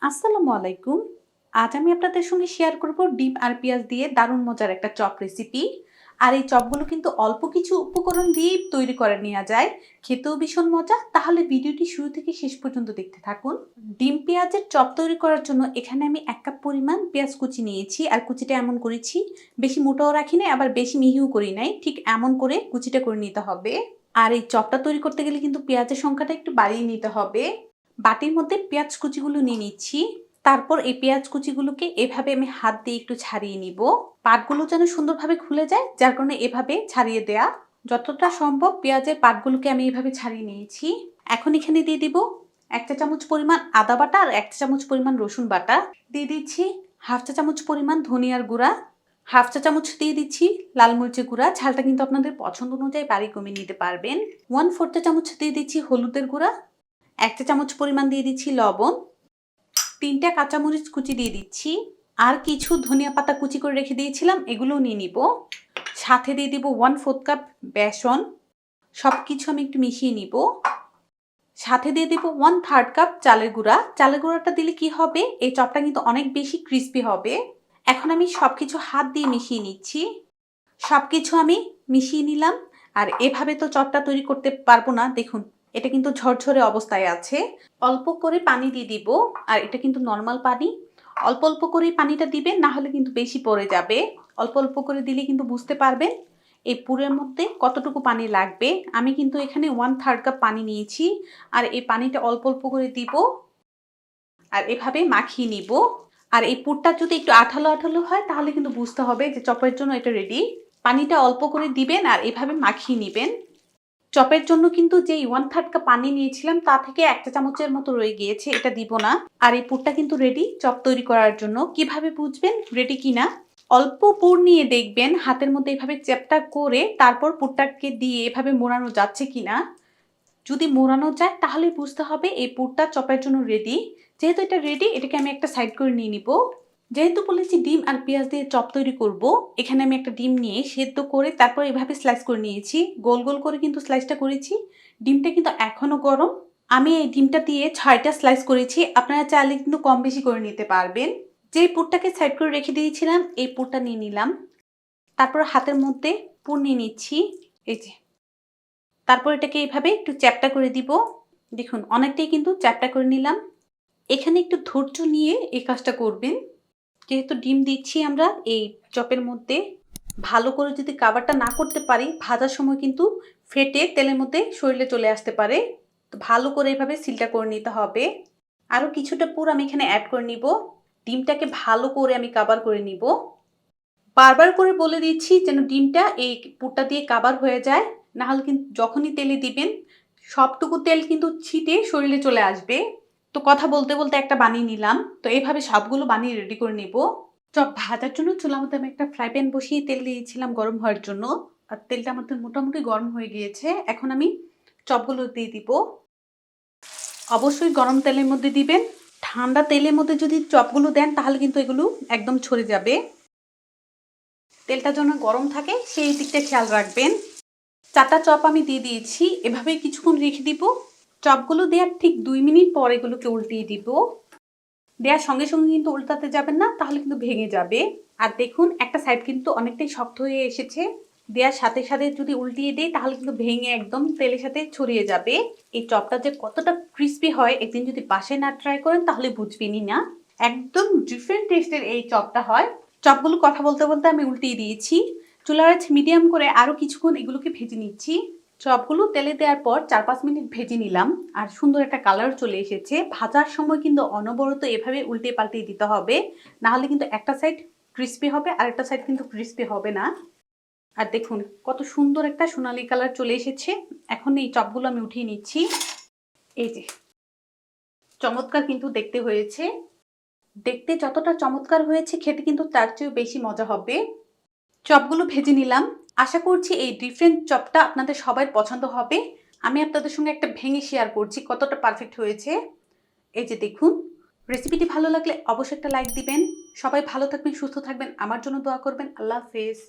আসসালামু আলাইকুম। আজ আমি আপনাদের সঙ্গে শেয়ার করব ডিম আর পেঁয়াজ দিয়ে দারুণ মজার একটা চপ রেসিপি। আর এই চপগুলো কিন্তু অল্প কিছু উপকরণ দিয়েই তৈরি করে নেওয়া যায়। খেতেও ভীষণ মজা। তাহলে ভিডিওটি শুরু থেকে শেষ পর্যন্ত দেখতে থাকুন। ডিম পেঁয়াজের চপ তৈরি করার জন্য এখানে আমি ১ কাপ পরিমাণ পেঁয়াজ কুচি নিয়েছি। আর কুচিটা এমন করেছি, বেশি মোটাও রাখি নাই আবার বেশি মিহিও করি নাই। ঠিক এমন করে কুচিটা করে নিতে হবে। আর এই চপটা তৈরি করতে গেলে কিন্তু পেঁয়াজের সংখ্যাটা একটু বাড়িয়ে নিতে হবে। বাটির মধ্যে পেঁয়াজ কুচিগুলো নিয়ে নিচ্ছি। তারপর এই পেঁয়াজ কুচিগুলোকে এভাবে আমি হাত দিয়ে একটু ছাড়িয়ে নিব। পাটগুলো যেন সুন্দরভাবে খুলে যায়, যার কারণে এভাবে ছাড়িয়ে দেয়া। যতটা সম্ভব পেঁয়াজের পাটগুলোকে আমি এভাবে ছাড়িয়ে নিয়েছি। এখন এখানে দিয়ে দিব ১ চা চামচ পরিমাণ আদা বাটা আর ১ চা চামচ পরিমাণ রসুন বাটা। দিয়ে দিচ্ছি ১/২ চা চামচ পরিমাণ ধনিয়ার গুঁড়া। ১/২ চা চামচ দিয়ে দিচ্ছি লাল মরিচের গুঁড়া। ঝালটা কিন্তু আপনাদের পছন্দ অনুযায়ী বাড়ি কমিয়ে নিতে পারবেন। ১/৪ চা চামচ দিয়ে দিচ্ছি হলুদের গুঁড়া। ১ চা চামচ পরিমাণ দিয়ে দিচ্ছি লবণ। ৩টা কাঁচামরিচ কুচি দিয়ে দিচ্ছি। আর কিছু ধনিয়া পাতা কুচি করে রেখে দিয়েছিলাম, এগুলোও নিয়ে নিব। সাথে দিয়ে দিব 1/4 কাপ বেসন। সব কিছু আমি একটু মিশিয়ে নিব। সাথে দিয়ে দিব 1/3 কাপ চালের গুঁড়া। চালের গুঁড়াটা দিলে কি হবে, এই চপটা কিন্তু অনেক বেশি ক্রিস্পি হবে। এখন আমি সব কিছু হাত দিয়ে মিশিয়ে নিচ্ছি। সব কিছু আমি মিশিয়ে নিলাম। আর এভাবে তো চপটা তৈরি করতে পারবো না, দেখুন এটা কিন্তু ঝরঝরে অবস্থায় আছে। অল্প করে পানি দিয়ে দিব। আর এটা কিন্তু নর্মাল পানি। অল্প অল্প করে পানিটা দিবেন, না হলে কিন্তু বেশি পড়ে যাবে। অল্প অল্প করে দিলে কিন্তু বুঝতে পারবেন এই পুরের মধ্যে কতটুকু পানি লাগবে। আমি কিন্তু এখানে 1/3 কাপ পানি নিয়েছি। আর এই পানিটা অল্প অল্প করে দিব। আর এভাবে মাখিয়ে নিব। আর এই পুরটা যদি একটু আঠালো আঠালো হয় তাহলে কিন্তু বুঝতে হবে যে চপের জন্য এটা রেডি। পানিটা অল্প করে দিবেন আর এভাবে মাখিয়ে নিবেন। চপের জন্য কিন্তু যেই 1/3 কাপ পানি নিয়েছিলাম তা থেকে ১ চা চামচের মতো রয়ে গিয়েছে, এটা দিব না। আর এই পুরটা কিন্তু রেডি চপ তৈরি করার জন্য। কিভাবে বুঝবেন রেডি কিনা? অল্প পুর নিয়ে দেখবেন হাতের মধ্যে এভাবে চ্যাপটা করে তারপর পুরটাকে দিয়ে এভাবে মোড়ানো যাচ্ছে কিনা। যদি মোড়ানো যায় তাহলে বুঝতে হবে এই পুরটা চপের জন্য রেডি। যেহেতু এটা রেডি, এটাকে আমি একটা সাইড করে নিয়ে নিব। যেহেতু বলেছি ডিম আর পেঁয়াজ দিয়ে চপ তৈরি করব, এখানে আমি একটা ডিম নিয়ে সেদ্ধ করে তারপর এভাবে স্লাইস করে নিয়েছি। গোল গোল করে কিন্তু স্লাইসটা করেছি। ডিমটা কিন্তু এখনো গরম। আমি এই ডিমটা দিয়ে ৬টা স্লাইস করেছি। আপনারা চাইলে কিন্তু কম বেশি করে নিতে পারবেন। যে পুরটাকে সাইড করে রেখে দিয়েছিলাম এই পুরটা নিয়ে নিলাম। তারপর হাতের মধ্যে পুর নিয়ে নিচ্ছি। এই যে, তারপর এটাকে এইভাবে একটু চ্যাপ্টা করে দিব। দেখুন অনেকটাই কিন্তু চ্যাপ্টা করে নিলাম। এখানে একটু ধৈর্য নিয়ে এই কাজটা করবেন। যেহেতু ডিম দিচ্ছি আমরা এই চপের মধ্যে, ভালো করে যদি কাভারটা না করতে পারি ভাজার সময় কিন্তু ফেটে তেলের মধ্যে শরীরে চলে আসতে পারে। তো ভালো করে এভাবে সিলটা করে নিতে হবে। আরও কিছুটা পুর আমি এখানে অ্যাড করে নিব। ডিমটাকে ভালো করে আমি কাভার করে নিব। বারবার করে বলে দিচ্ছি যেন ডিমটা এই পুরটা দিয়ে কাভার হয়ে যায়, না হলে কিন্তু যখনই তেলে দিবেন সবটুকু তেল কিন্তু ছিটে শরীরে চলে আসবে। তো কথা বলতে বলতে একটা বানিয়ে নিলাম। তো এইভাবে সবগুলো বানিয়ে রেডি করে নিব। চপ ভাজার জন্য চুলার মধ্যে আমি একটা ফ্রাই প্যান বসিয়ে তেল দিয়েছিলাম গরম হওয়ার জন্য। আর তেলটা আমাদের মোটামুটি গরম হয়ে গিয়েছে। এখন আমি চপগুলো দিয়ে দিব। অবশ্যই গরম তেলের মধ্যে দিবেন। ঠান্ডা তেলের মধ্যে যদি চপগুলো দেন তাহলে কিন্তু এগুলো একদম ছড়ে যাবে। তেলটা যেন গরম থাকে সেই দিকটা খেয়াল রাখবেন। 4টা চপ আমি দিয়ে দিয়েছি। এভাবেই কিছুক্ষণ রেখে দিব। চপগুলো দেওয়ার ঠিক 2 মিনিট পর এগুলোকে উল্টিয়ে দিব। দেওয়ার সঙ্গে সঙ্গে কিন্তু উল্টাতে যাবেন না, তাহলে কিন্তু ভেঙে যাবে। আর দেখুন একটা সাইড কিন্তু অনেকটাই শক্ত হয়ে এসেছে। দেওয়ার সাথে সাথে যদি উল্টিয়ে দিই তাহলে কিন্তু ভেঙে একদম তেলের সাথে ছড়িয়ে যাবে। এই চপটা যে কতটা ক্রিস্পি হয় একদিন যদি বাসায় না ট্রাই করেন তাহলে বুঝবেনই না। একদম ডিফারেন্ট টেস্টের এই চপটা হয়। চপগুলো কথা বলতে বলতে আমি উল্টিয়ে দিয়েছি। চুলার আঁচ মিডিয়াম করে আরও কিছুক্ষণ এগুলোকে ভেজে নিচ্ছি। চপগুলো তেলে দেওয়ার পর ৪-৫ মিনিট ভেজে নিলাম। আর সুন্দর একটা কালার চলে এসেছে। ভাজার সময় কিন্তু অনবরত এভাবে উল্টে পাল্টে দিতে হবে, নাহলে কিন্তু একটা সাইড ক্রিস্পি হবে আর একটা সাইড কিন্তু ক্রিস্পি হবে না। আর দেখুন কত সুন্দর একটা সোনালি কালার চলে এসেছে। এখন এই চপগুলো আমি উঠিয়ে নিচ্ছি। এই যে, চমৎকার কিন্তু দেখতে হয়েছে। দেখতে যতটা চমৎকার হয়েছে খেতে কিন্তু তার চেয়েও বেশি মজা হবে। চপগুলো ভেজে নিলাম। আশা করছি এই ডিফারেন্ট চপটা আপনাদের সবার পছন্দ হবে। আমি আপনাদের সঙ্গে একটা ভেঙে শেয়ার করছি কতটা পারফেক্ট হয়েছে। এই যে দেখুন। রেসিপিটি ভালো লাগলে অবশ্যই একটা লাইক দিবেন। সবাই ভালো থাকবেন, সুস্থ থাকবেন, আমার জন্য দোয়া করবেন। আল্লাহ হাফেজ।